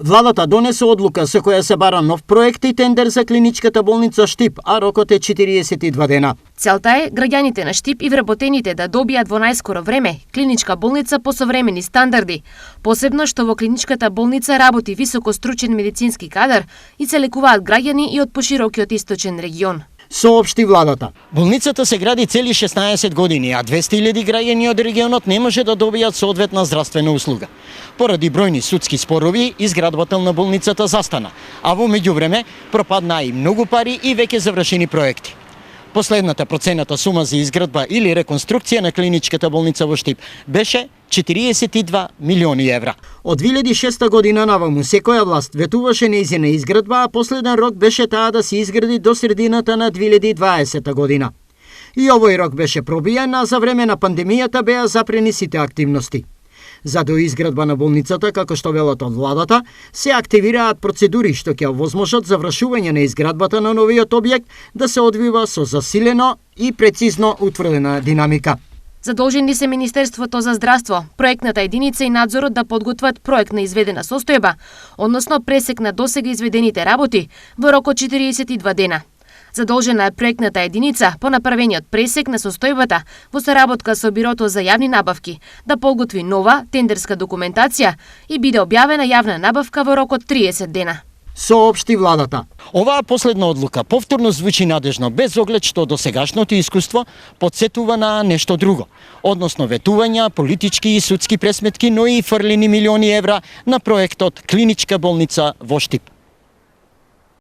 Владата донесе одлука со која се бара нов проект и тендер за клиничката болница Штип, а рокот е 42 дена. Целта е граѓаните на Штип и вработените да добијат во најскоро време клиничка болница по современи стандарди, посебно што во клиничката болница работи високостручен медицински кадар и се лекуваат граѓани и од поширокиот источен регион. Соопшти владата. Болницата се гради цели 16 години, а 200.000 граѓани од регионот не може да добијат соодветна здравствена услуга. Поради бројни судски спорови, изградбата на болницата застана, а во меѓувреме пропаднаа и многу пари и веќе завршени проекти. Последната процената сума за изградба или реконструкција на клиничката болница во Штип беше 42 милиони евра. Од 2006 година наваму секоја власт ветуваше нејзина изградба, а последен рок беше таа да се изгради до средината на 2020 година. И овој рок беше пробиен, а за време на пандемијата беа запрени сите активности. За доизградба на болницата, како што велат од владата, се активираат процедури што ќе овозможат завршување на изградбата на новиот објект да се одвива со засилено и прецизно утврдена динамика. Задолжени се Министерството за здравство, проектната единица и надзорот да подготват проект на изведена состојба, односно пресек на досега изведените работи во рок од 42 дена. Задолжена е проектната единица по направениот пресек на состојбата во соработка со Бирото за јавни набавки да подготви нова тендерска документација и биде објавена јавна набавка во рок од 30 дена. Соопшти владата. Оваа последна одлука повторно звучи надежно, без оглед што досегашното искуство подсетува на нешто друго, односно ветувања, политички и судски пресметки, но и фрлени милиони евра на проектот Клиничка болница во Штип.